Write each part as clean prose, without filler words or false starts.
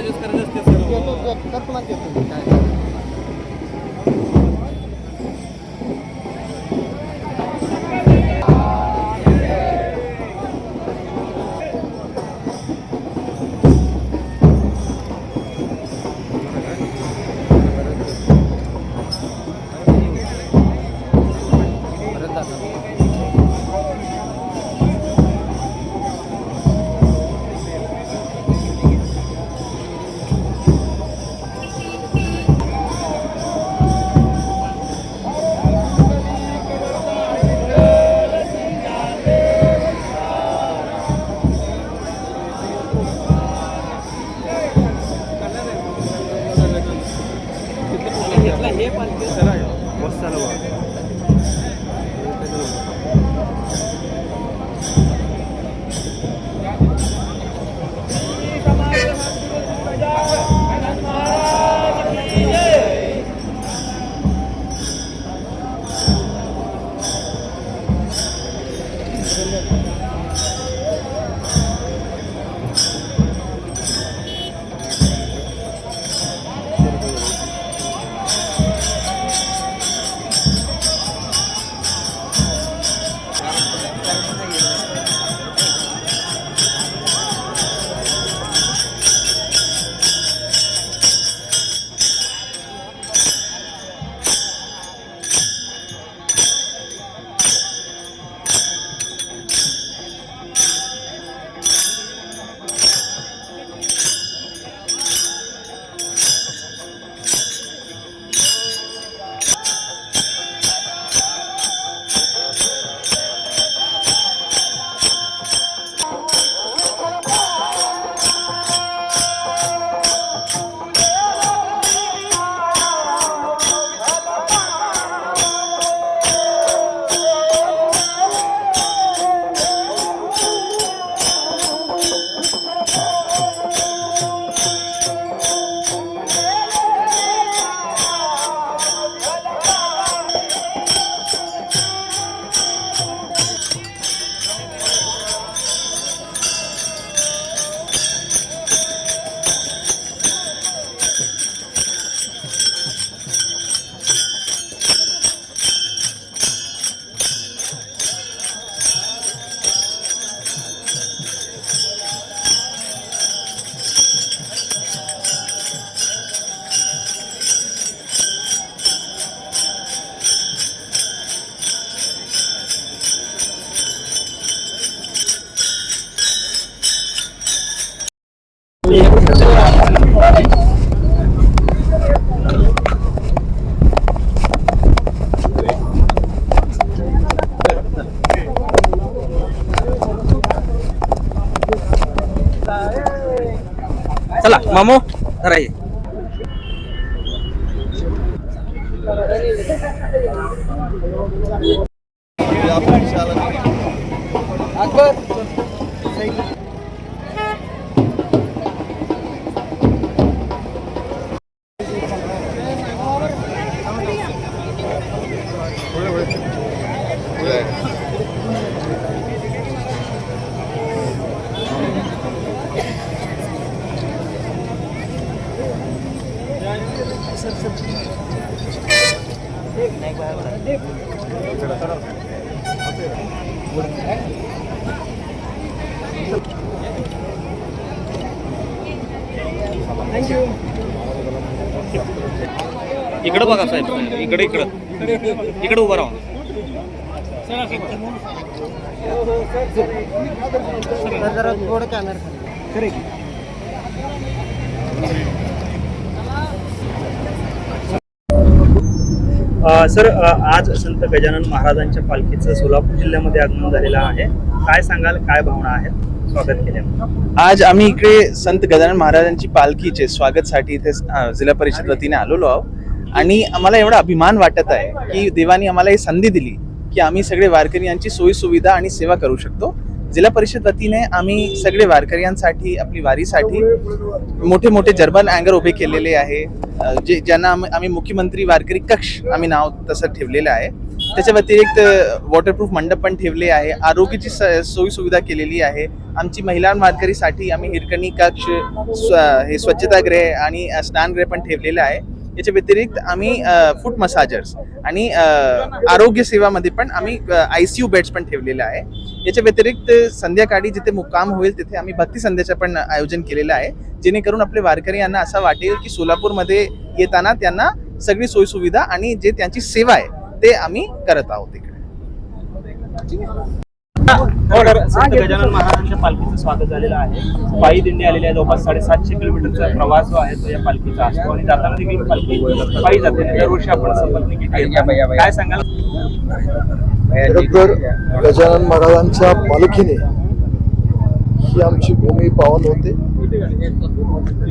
Adjust करायचं असते sir. करतो काय हे पालखी मस्त झालं बघा. चला मामो जरा ये. इकडे बघा साहेब, इकडे इकडे इकडे उभा राहा. जरा थोडं कॅमेरा सर, आज संत गजानन महाराजांच्या पालखीचं सोलापूर जिल्ह्यामध्ये आगमन झालेलं आहे. काय सांगाल, काय भावना आहेत स्वागत केल्यामुळे? आज आम्ही इकडे संत गजानन महाराजांची पालखीचे स्वागतसाठी इथे जिल्हा परिषद वतीने आलेलो आहोत आणि आम्हाला एवढा अभिमान वाटत आहे की देवानी आम्हाला ही संधी दिली की आम्ही सगळे वारकऱ्यांची सोयी सुविधा आणि सेवा करू शकतो. जिल्हा परिषद वतीने आम्ही सगळे वारकऱ्यांसाठी आपली वारीसाठी मोठे मोठे जर्बल अँगर उभे केलेले आहे, जे ज्यांना आम्ही मुख्यमंत्री वारकरी कक्ष आम्ही नाव तसं ठेवलेलं आहे. त्याच्या व्यतिरिक्त वॉटरप्रूफ मंडप पण ठेवले आहे. आरोग्याची सोयी सुविधा केलेली आहे. आमची महिला वारकरीसाठी आम्ही हिरकणी कक्ष, हे स्वच्छतागृह आणि स्नानगृह पण ठेवलेलं आहे. याच्या व्यतिरिक्त आम्ही फूट मसाजर्स आणि आरोग्य सेवामध्ये पण आम्ही ICU बेड्स पण ठेवलेले आहे. याच्या व्यतिरिक्त संध्याकाळी जिथे मुक्काम होईल तिथे आम्ही भक्ती संध्याचं पण आयोजन केलेलं आहे, जेणेकरून आपले वारकरी यांना असं वाटेल की सोलापूरमध्ये येताना त्यांना सगळी सोयीसुविधा आणि जे त्यांची सेवा आहे ते आम्ही करत आहोत इकडे. संत गजानन महाराजांच्या पालखीचं स्वागत झालेलं आहे. पायी दिंडी आलेली आहे. जवळपास 750 किलोमीटरचा प्रवास जो आहे तो या पालखीचा असतो आणि जाताना देखील पालखी पायी जाते. दरवर्षी आपण संपत्नी घेतली. काय सांगाल? खरं तर गजानन महाराजांच्या पालखीने ही आमची भूमी पावन होते.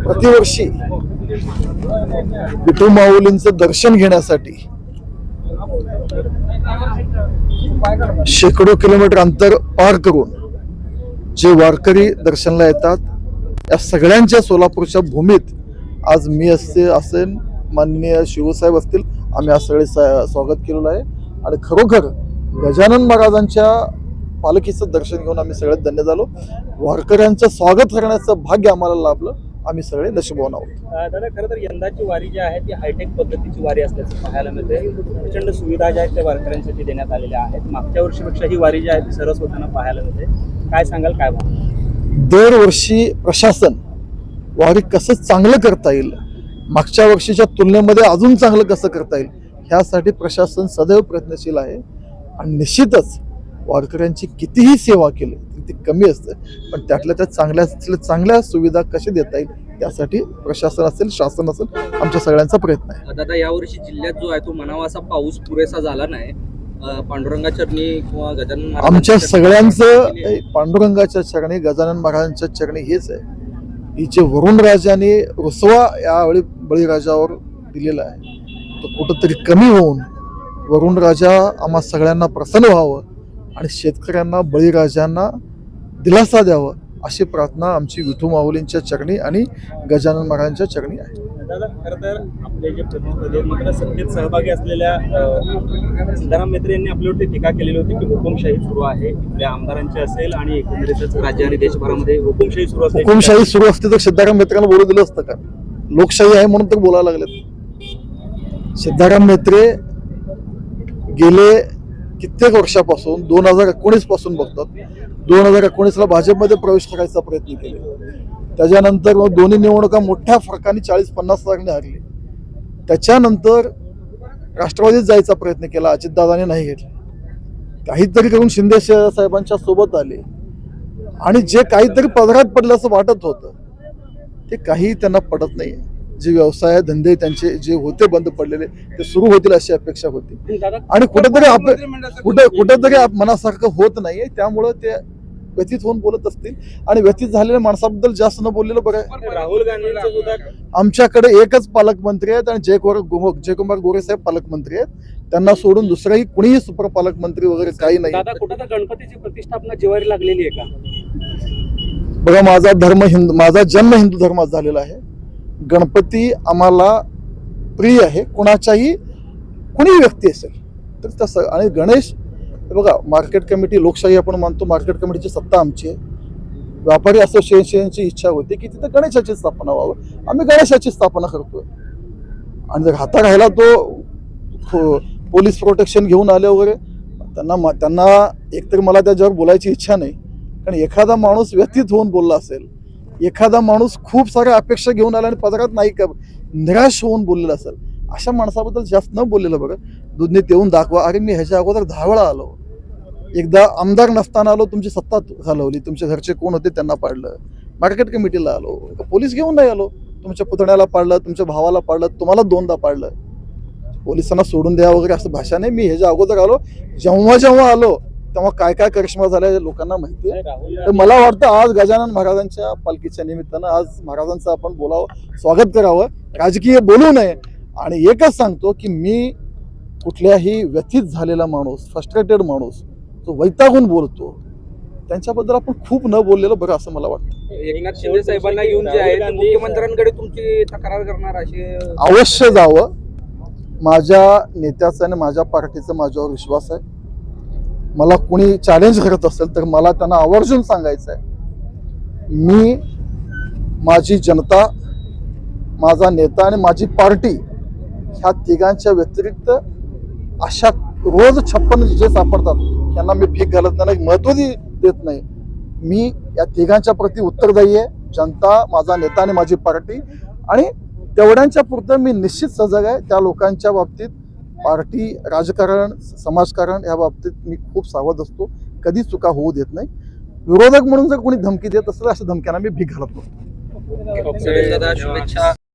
प्रतिवर्षी विठू माऊलींचं दर्शन घेण्यासाठी शेकडो किलोमीटर अंतर पार करून जे वारकरी दर्शनला येतात, या सगळ्यांच्या सोलापूरच्या भूमीत आज मी असेल, माननीय शिवसाहेब असतील, आम्ही आज सगळे स्वागत केलेलं आहे. आणि खरोखर गजानन महाराजांच्या पालखीचं दर्शन घेऊन आम्ही सगळे धन्य झालो. वारकऱ्यांचं स्वागत करण्याचं भाग्य आम्हाला लाभलं. आम्ही सगळे नशीबवान आहोत. दादा, खरं तर यंदाची वारी जी आहे ती हायटेक पद्धतीची वारी असल्याचं पाहायला मिळते. प्रचंड सुविधा ज्या आहेत त्या वारकऱ्यांसाठी देण्यात आलेल्या आहेत. मागच्या वर्षीपेक्षा ही वारी जी आहे ती सरस होताना पाहायला मिळते. काय सांगाल? काय भाव? दरवर्षी प्रशासन वारी कसं चांगलं करता येईल, मागच्या वर्षीच्या तुलनेमध्ये अजून चांगलं कसं करता येईल, ह्यासाठी प्रशासन सदैव प्रयत्नशील आहे. आणि निश्चितच वारकऱ्यांची कितीही सेवा केली ती कमी असते, पण त्यातल्या त्यात चांगल्या सुविधा कशा देता येईल त्यासाठी प्रशासन असेल, शासन असेल, आमच्या सगळ्यांचा प्रयत्न आहे. दादा, यावर्षी जिल्ह्यात जो आहे तो म्हणावा असा पाऊस पुरेसा झाला नाही. पांडुरंगा चरणी किंवा गजानन आमच्या सगळ्यांचं पांडुरंगाच्या चरणी, गजानन महाराजांच्या चरणी हेच आहे की जे वरुण राजाने रुसवा यावेळी बळीराजावर दिलेला आहे तो कुठंतरी कमी होऊन वरुण राजा आम्हा सगळ्यांना प्रसन्न व्हावं आणि शेतकऱ्यांना, बळीराजांना दिलासा द्यावं अशी प्रार्थना आमची विठू माऊलींच्या चरणी आणि गजानन महाराजांच्या चरणी आहे. दादा, खरं तर आपले जे प्रतिनिधी मात्र सत्तेत सहभागी असलेल्या सीताराम मेत्रे यांनी आपल्यावरती टीका केलेली होती की हुकुमशाही सुरू आहे. इथल्या आमदारांची असेल आणि एकंदरीतच राज्य आणि देशभरामध्ये हुकुमशाही सुरू असते. हुकुमशाही सुरू असते तर सिद्धाराम मेत्रेंना बोलू दिलं असतं का? लोकशाही आहे म्हणून तर बोलायला लागलेत. सिद्धाराम मेत्रे गेले कित्येक वर्षापासून 2019 पासून बघतात. 2019ला भाजपमध्ये प्रवेश करायचा प्रयत्न केला. त्याच्यानंतर दोन्ही निवडणुका मोठ्या फरकाने 40-50 हजारांनी हारली. त्याच्यानंतर राष्ट्रवादीत जायचा प्रयत्न केला, अजितदादांनी नाही घेतला. काहीतरी करून शिंदे साहेबांच्या सोबत आले आणि जे काहीतरी पदरात पडलं असं वाटत होतं ते काही त्यांना पडत नाही. जे व्यवसाय धंदे त्यांचे जे होते बंद पडलेले ते सुरू होतील अशी अपेक्षा होती आणि कुठेतरी मनासारखं होत नाहीये. त्यामुळं ते व्यथित होऊन बोलत असतील आणि व्यथित झालेल्या माणसाबद्दल जास्त न बोललेलं बरं आहे. राहुल गांधींचं सुद्धा आमच्याकडे एकच पालकमंत्री आहेत आणि जयकुमार गोरे साहेब पालकमंत्री आहेत. त्यांना सोडून दुसराही कुणीही सुपर पालकमंत्री वगैरे काही नाही. दादा, कुठं तर गणपतीची प्रतिष्ठापना जिवारी लागलेली आहे का? बघा, माझा जन्म हिंदू धर्मात झालेला आहे. गणपती आम्हाला प्रिय आहे. कुणीही व्यक्ती असेल तर तसं. आणि गणेश, बघा, मार्केट कमिटी, लोकशाही आपण मानतो, मार्केट कमिटीची सत्ता आमची आहे. व्यापारी असोसिएशनची इच्छा होती की तिथं गणेशाची स्थापना व्हावं. आम्ही गणेशाची स्थापना करतोय. आणि जर हाता राहिला तो पोलीस प्रोटेक्शन घेऊन आले वगैरे, त्यांना एकतर मला त्याच्यावर बोलायची इच्छा नाही. कारण एखादा माणूस व्यथित होऊन बोलला असेल, एखादा माणूस खूप साऱ्या अपेक्षा घेऊन आला आणि पदरात नाही का निराश होऊन बोललेला असेल, अशा माणसाबद्दल जास्त न बोललेलं बरं. दुधने तेवून दाखवा. अरे, मी ह्याच्या अगोदर 10 वेळा आलो. एकदा आमदार नसताना आलो, तुमची सत्ता घालवली, तुमच्या घरचे कोण होते त्यांना पाडलं. मार्केट कमिटीला आलो, पोलीस घेऊन नाही आलो. तुमच्या पुतण्याला पाडलं, तुमच्या भावाला पाडलं, तुम्हाला 2दा पाडलं. पोलिसांना सोडून द्या वगैरे असं भाषा नाही. मी ह्याच्या अगोदर आलो, जेव्हा आलो तेव्हा काय काय करिश्मा झाला लोकांना माहिती आहे. तर मला वाटतं आज गजानन महाराजांच्या पालखीच्या निमित्तानं आज महाराजांचं आपण बोलावं, स्वागत करावं, राजकीय बोलू नये. आणि एकच सांगतो की मी कुठल्याही व्यथित झालेला माणूस, फ्रस्ट्रेटेड माणूस जो वैतागून बोलतो, त्यांच्याबद्दल आपण खूप न बोललेलं बरं असं मला वाटतं. एकनाथ शिंदे साहेबांना घेऊन जे आहे मुख्यमंत्र्यांकडे तुमची तक्रार करणार अशी अवश्य जावं. माझ्या नेत्याचा आणि माझ्या पार्टीचा माझ्यावर विश्वास आहे. मला कोणी चॅलेंज करत असेल तर मला त्यांना आवर्जून सांगायचं आहे, मी, माझी जनता, माझा नेता आणि माझी पार्टी ह्या तिघांच्या व्यतिरिक्त अशा रोज 56 जे सापडतात त्यांना मी भीक घालत नाही, महत्त्व देत नाही. मी या तिघांच्या प्रती उत्तरदायी आहे. जनता, माझा नेता आणि माझी पार्टी, आणि तेवढ्यांच्या पुरतं मी निश्चित सजग आहे. त्या लोकांच्या बाबतीत पार्टी, राजकारण, समाजकारण या बाबतीत मी खूप सावध असतो, कधी चुका होऊ देत नाही. विरोधक म्हणून जर कोणी धमकी देत असेल अशा धमक्यांना मी भीक घालत नसतो. दादा शुभेच्छा.